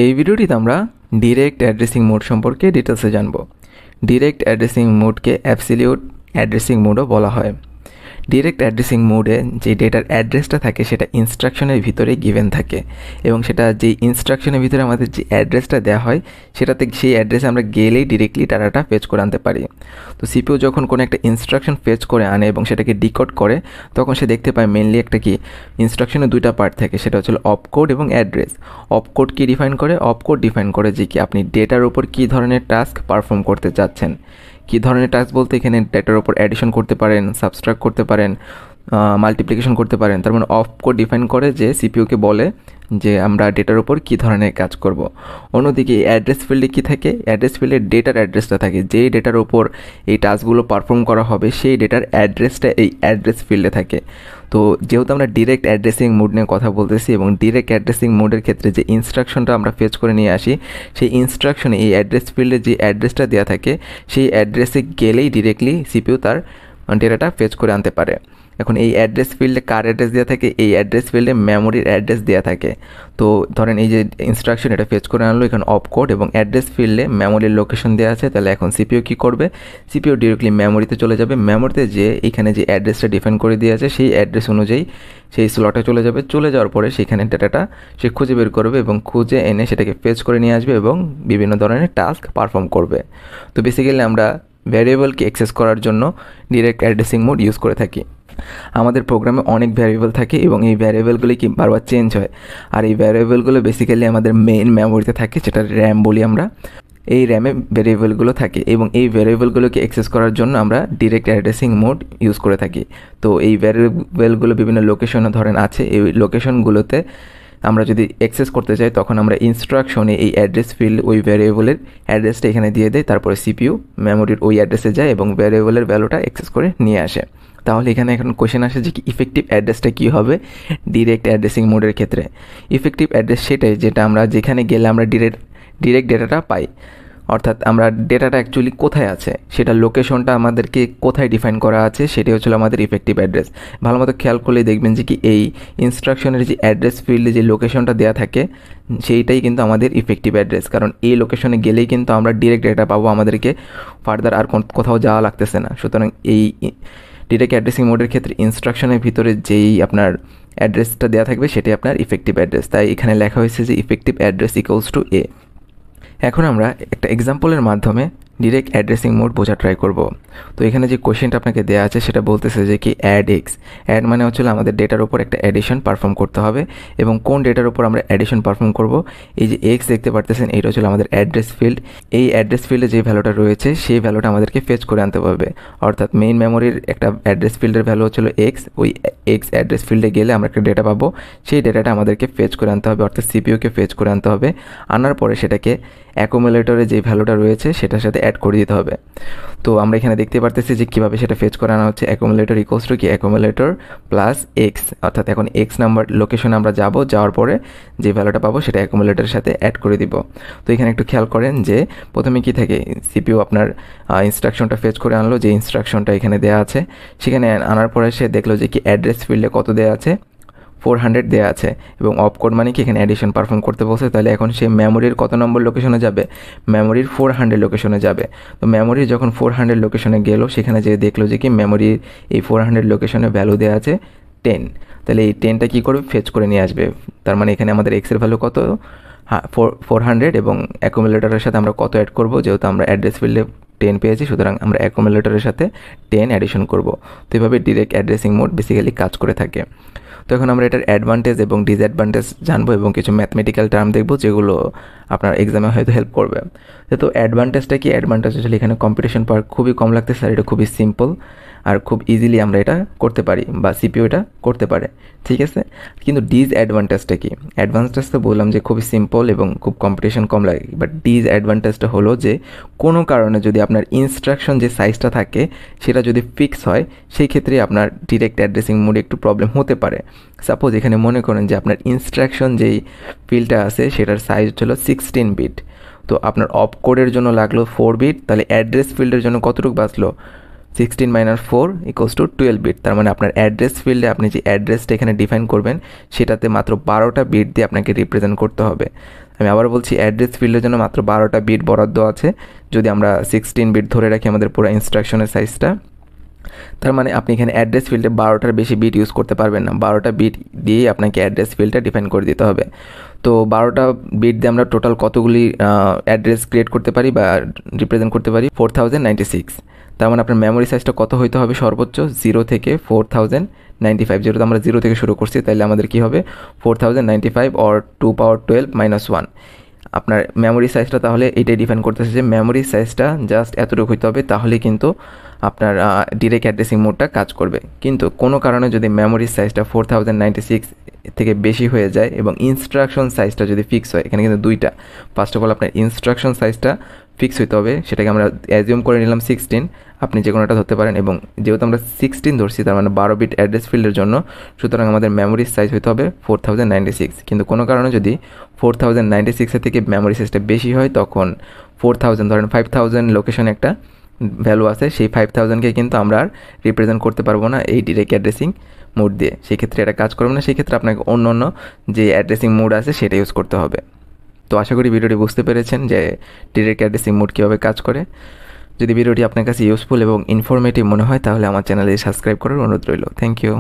এই ভিডিওটিতে আমরা ডিরেক্ট অ্যাড্রেসিং মোড সম্পর্কে ডিটেলসে জানব। ডিরেক্ট অ্যাড্রেসিং মোডকে অ্যাবসলিউট অ্যাড্রেসিং মোডও বলা হয়। ডিরেক্ট অ্যাড্রেসিং মোডে যে ডেটার অ্যাড্রেসটা থাকে সেটা ইনস্ট্রাকশনের ভিতরে গিভেন থাকে এবং সেটা যে ইনস্ট্রাকশনের ভিতরে আমাদের যে অ্যাড্রেসটা দেওয়া হয় সেটাতে সেই অ্যাড্রেসে আমরা গেলেই ডিরেক্টলি ডাটাটা ফেচ করে আনতে পারি। তো সিপিইউ যখন কোনো একটা ইনস্ট্রাকশন ফেচ করে আনে এবং সেটাকে ডিকোড করে তখন সে দেখতে পায় মেনলি একটা কি ইনস্ট্রাকশনের দুইটা পার্ট থাকে, সেটা হচ্ছে অপকোড এবং অ্যাড্রেস। অপকোড কি ডিফাইন করে? অপকোড ডিফাইন করে যে কি আপনি ডেটার উপর কী ধরনের টাস্ক পারফর্ম করতে চাচ্ছেন। কী ধরনের টাস্ক বলতে এখানে ডেটার উপর অ্যাডিশন করতে পারেন, সাবস্ট্রাক্ট করতে পারেন, মাল্টিপ্লিকেশন করতে পারেন। তার মানে অপকোড ডিফাইন করে যে সিপিইউকে বলে যে আমরা ডেটার উপর কী ধরনের কাজ করব। অন্যদিকে অ্যাড্রেস ফিল্ডে কী থাকে? অ্যাড্রেস ফিল্ডে ডেটার অ্যাড্রেসটা থাকে, যেই ডেটার উপর এই টাস্কগুলো পারফর্ম করা হবে সেই ডেটার অ্যাড্রেসটা এই অ্যাড্রেস ফিল্ডে থাকে। তো যেহেতু আমরা ডিরেক্ট অ্যাড্রেসিং মোড নিয়ে কথা বলতেছি এবং ডিরেক্ট অ্যাড্রেসিং মোডের ক্ষেত্রে যে ইনস্ট্রাকশনটা আমরা ফেচ করে নিয়ে আসি সেই ইনস্ট্রাকশনে এই অ্যাড্রেস ফিল্ডে যে অ্যাড্রেসটা দেওয়া থাকে সেই অ্যাড্রেসে গেলেই ডিরেক্টলি সিপিইউ তার ডেটাটা ফেচ করে আনতে পারে। এখন এই অ্যাড্রেস ফিল্ডে কার অ্যাড্রেস দেওয়া থাকে? এই অ্যাড্রেস ফিল্ডে মেমোরির অ্যাড্রেস দেওয়া থাকে। তো ধরেন এই যে ইনস্ট্রাকশন এটা ফেচ করে আনলো, এখানে অপকোড এবং অ্যাড্রেস ফিল্ডে মেমোরির লোকেশন দেওয়া আছে। তাহলে এখন সিপিইউ কী করবে? সিপিইউ ডিরেক্টলি মেমোরিতে চলে যাবে। মেমোরিতে যে এখানে যে অ্যাড্রেসটা ডিফাইন করে দিয়ে আছে সেই অ্যাড্রেস অনুযায়ী সেই স্লটে চলে যাবে। চলে যাওয়ার পরে সেখানে ডাটাটা সে খুঁজে বের করবে এবং খুঁজে এনে সেটাকে ফেচ করে নিয়ে আসবে এবং বিভিন্ন ধরনের টাস্ক পারফর্ম করবে। তো বেসিক্যালি আমরা ভ্যারিয়েবলকে অ্যাক্সেস করার জন্য ডিরেক্ট অ্যাড্রেসিং মোড ইউজ করে থাকি। আমাদের প্রোগ্রামে অনেক ভ্যারিয়েবল থাকে এবং এই ভ্যারিয়েবলগুলি কি বারবার চেঞ্জ হয়, আর এই ভ্যারিয়েবলগুলো বেসিক্যালি আমাদের মেইন মেমোরিতে থাকে, যেটা র্যাম বলি আমরা। এই র্যামে ভ্যারিয়েবলগুলো থাকে এবং এই ভ্যারিয়েবলগুলোকে অ্যাক্সেস করার জন্য আমরা ডিরেক্ট অ্যাড্রেসিং মোড ইউজ করে থাকি। তো এই ভ্যারিয়েবলগুলো বিভিন্ন লোকেশনে ধরেন আছে, এই লোকেশনগুলোতে আমরা যদি অ্যাক্সেস করতে চাই তখন আমরা ইনস্ট্রাকশনে এই অ্যাড্রেস ফিল্ড ওই ভ্যারিয়েবলের অ্যাড্রেসটা এখানে দিয়ে দেয়, তারপরে সিপিইউ মেমোরির ওই অ্যাড্রেসে যায় এবং ভ্যারিয়েবলের ভ্যালুটা অ্যাক্সেস করে নিয়ে আসে। তাহলে এখানে এখন কোয়েশ্চেন আসে যে কি ইফেক্টিভ অ্যাড্রেসটা কী হবে ডিরেক্ট অ্যাড্রেসিং মোডের ক্ষেত্রে। ইফেক্টিভ অ্যাড্রেস সেটাই যেটা আমরা যেখানে গেলে আমরা ডিরেক্ট ডেটাটা পাই, অর্থাৎ আমরা ডেটাটা অ্যাকচুয়ালি কোথায় আছে সেটা লোকেশনটা আমাদেরকে কোথায় ডিফাইন করা আছে সেটাই হচ্ছিল আমাদের ইফেক্টিভ অ্যাড্রেস। ভালো মতো খেয়াল করলে দেখবেন যে কি এই ইনস্ট্রাকশনের যে অ্যাড্রেস ফিল্ডে যে লোকেশনটা দেওয়া থাকে সেইটাই কিন্তু আমাদের ইফেক্টিভ অ্যাড্রেস, কারণ এই লোকেশনে গেলেই কিন্তু আমরা ডিরেক্ট ডেটা পাবো, আমাদেরকে ফার্দার আর কোথাও যাওয়া লাগতেছে না। সুতরাং এই ডিরেক্ট অ্যাড্রেসিং মোডের ক্ষেত্রে ইনস্ট্রাকশনের ভিতরে যেই আপনার অ্যাড্রেসটা দেওয়া থাকবে সেটাই আপনার ইফেক্টিভ অ্যাড্রেস। তাই এখানে লেখা হয়েছে যে ইফেক্টিভ অ্যাড্রেস ইকুয়ালস টু এ। এখন আমরা একটা এক্সাম্পলের মাধ্যমে ডিরেক্ট অ্যাড্রেসিং মোড বোঝা ট্রাই করব। তো এখানে যে কোয়েশ্চেনটা আপনাকে দেওয়া আছে সেটা বলতেছে যে কি অ্যাড এক্স। অ্যাড মানে হচ্ছে আমাদের ডেটার উপর একটা অ্যাডিশন পারফর্ম করতে হবে এবং কোন ডেটার উপর আমরা অ্যাডিশন পারফর্ম করব? এই যে এক্স দেখতে পারতেছেন এইটা হচ্ছে আমাদের অ্যাড্রেস ফিল্ড। এই অ্যাড্রেস ফিল্ডে যে ভ্যালুটা রয়েছে সেই ভ্যালুটা আমাদেরকে ফেচ করে আনতে হবে, অর্থাৎ মেইন মেমোরির একটা অ্যাড্রেস ফিল্ডের ভ্যালু হচ্ছিল এক্স। ওই এক্স অ্যাড্রেস ফিল্ডে গেলে আমরা একটা ডেটা পাবো, সেই ডেটাটা আমাদেরকে ফেচ করে আনতে হবে, অর্থাৎ সিপিইউকে ফেচ করে আনতে হবে। আনার পরে সেটাকে অ্যাকুমুলেটরে যে ভ্যালুটা রয়েছে সেটার সাথে অ্যাড করে দিতে হবে। তো আমরা এখানে দেখতে পারতেছি যে কীভাবে সেটা ফেচ করে আনা হচ্ছে। অ্যাকুমুলেটর ইকুয়ালস টু কি অ্যাকুমুলেটর প্লাস এক্স, অর্থাৎ এখন এক্স নাম্বার লোকেশনে আমরা যাওয়ার পরে যে ভ্যালুটা পাবো সেটা অ্যাকুমুলেটরের সাথে অ্যাড করে দিব। তো এখানে একটু খেয়াল করেন যে প্রথমে কি থাকে, সিপিইউ আপনার ইনস্ট্রাকশনটা ফেচ করে আনলো, যে ইনস্ট্রাকশনটা এখানে দেওয়া আছে। সেখানে আনার পরে সে দেখলো যে কি অ্যাড্রেস ফিল্ডে কত দেওয়া আছে, 400 দেওয়া আছে এবং অপকোড মানে কি এখানে অ্যাডিশন পারফর্ম করতে বলছে। তাহলে এখন সে মেমোরির কত নম্বর লোকেশনে যাবে? মেমোরির 400 লোকেশনে যাবে। তো মেমোরির যখন 400 লোকেশনে গেল সেখানে যে দেখলো যে কি মেমোরির এই 400 লোকেশনে ভ্যালু দেওয়া আছে 10। তাহলে এই 10টা কী করবে? ফেচ করে নিয়ে আসবে। তার মানে এখানে আমাদের এক্সের ভ্যালু কত? 400 এবং অ্যাকুমুলেটরের সাথে আমরা কত অ্যাড করব? যেহেতু আমরা অ্যাড্রেস ফিল্ডে 10 পেয়েছি সুতরাং আমরা অ্যাকুমুলেটরের সাথে 10 অ্যাডিশন করব। তো এভাবে ডিরেক্ট অ্যাড্রেসিং মোড বেসিক্যালি কাজ করে থাকে। তো এখন আমরা এটার অ্যাডভান্টেজ এবং ডিসঅ্যাডভান্টেজ জানবো এবং কিছু ম্যাথমেটিক্যাল টার্ম দেখবো যেগুলো আপনার এক্সামে হয়তো হেল্প করবে। তো অ্যাডভান্টেজটা কি? অ্যাডভান্টেজ আসলে এখানে কম্পিটিশন পাওয়ার খুবই কম লাগতেছে, আর এটা খুবই সিম্পল আর খুব ইজিলি আমরা এটা করতে পারি বা সিপিইউ এটা করতে পারে, ঠিক আছে। কিন্তু ডিসঅ্যাডভান্টেজটা কি? অ্যাডভান্টেজটা বললাম যে খুবই সিম্পল এবং খুব কম্পিটিশন কম লাগে, বাট ডিসঅ্যাডভান্টেজটা হলো যে কোনো কারণে যদি আপনার ইনস্ট্রাকশন যে সাইজটা থাকে সেটা যদি ফিক্স হয় সেই ক্ষেত্রে আপনার ডিরেক্ট অ্যাড্রেসিং মোডে একটু প্রবলেম হতে পারে। সাপোজ এখানে মনে করেন যে আপনার ইনস্ট্রাকশন যেই ফিল্ডটা আছে সেটার সাইজ হলো 16 বিট, তো আপনার অপকোডের জন্য লাগলো 4 বিট, তাহলে অ্যাড্রেস ফিল্ডের জন্য কতটুকু বাঁচলো? 16 মাইনাস 4 ইকুয়ালস টু 12 বিট। তার মানে আপনার অ্যাড্রেস ফিল্ডে আপনি যে অ্যাড্রেসটা এখানে ডিফাইন করবেন সেটাতে মাত্র 12টা বিট দিয়ে আপনাকে রিপ্রেজেন্ট করতে হবে। আমি আবার বলছি, অ্যাড্রেস ফিল্ডের জন্য মাত্র 12টা বিট বরাদ্দ আছে। যদি আমরা 16 বিট ধরে রাখি আমাদের পুরো ইনস্ট্রাকশনের সাইজটা, তার মানে আপনি এখানে অ্যাড্রেস ফিল্ডে 12টার বেশি বিট ইউজ করতে পারবেন না। 12টা বিট দিয়েই আপনাকে অ্যাড্রেস ফিল্ডটা ডিফাইন করে দিতে হবে। তো 12টা বিট দিয়ে আমরা টোটাল কতগুলি অ্যাড্রেস ক্রিয়েট করতে পারি বা রিপ্রেজেন্ট করতে পারি? 4096। তার মানে আপনার মেমোরি সাইজটা কত হইতে হবে? সর্বোচ্চ 0 থেকে 4095। যেহেতু আমরা 0 থেকে শুরু করছি, তাইলে আমাদের কি হবে? 4095 অর 2 পাওয়ার 12 মাইনাস 1। আপনার মেমোরি সাইজটা তাহলে এটাই ডিফাইন করতেছে যে মেমোরি সাইজটা জাস্ট এতটুকু হইতে হবে, তাহলে কিন্তু আপনার ডিরেক্ট অ্যাড্রেসিং মোডটা কাজ করবে। কিন্তু কোনো কারণে যদি মেমোরি সাইজটা 4096 থেকে বেশি হয়ে যায় এবং ইনস্ট্রাকশন সাইজটা যদি ফিক্স হয়, এখানে কিন্তু দুইটা। ফার্স্ট অফ অল আপনার ইনস্ট্রাকশন সাইজটা ফিক্স হইতে হবে, সেটাকে আমরা অ্যাজিউম করে নিলাম 16। আপনি যে কোনোটা ধরতে পারেন, এবং যেহেতু আমরা 16 ধরছি তার মানে 12 বিট অ্যাড্রেস ফিল্ডের জন্য, সুতরাং আমাদের মেমোরি সাইজ হইতে হবে 4096। কিন্তু কোনো কারণে যদি 4096 থেকে মেমোরি সাইজটা বেশি হয়, তখন 4000 ধরেন 5000 লোকেশনে একটা ভ্যালু আছে, সেই 5000কে কিন্তু আমরা আর রিপ্রেজেন্ট করতে পারবো না এই ডিরেক্ট অ্যাড্রেসিং মোড দিয়ে। সেক্ষেত্রে এটা কাজ করবে না, সেক্ষেত্রে আপনাকে অন্য অন্য যে অ্যাড্রেসিং মোড আছে সেটা ইউজ করতে হবে। তো আশা করি ভিডিওটি বুঝতে পেরেছেন যে ডিরেক্ট অ্যাড্রেসিং মোড কীভাবে কাজ করে। যদি ভিডিওটি আপনার কাছে ইউজফুল এবং ইনফরমেটিভ মনে হয়, তাহলে আমার চ্যানেলে সাবস্ক্রাইব করার অনুরোধ রইল। Thank you.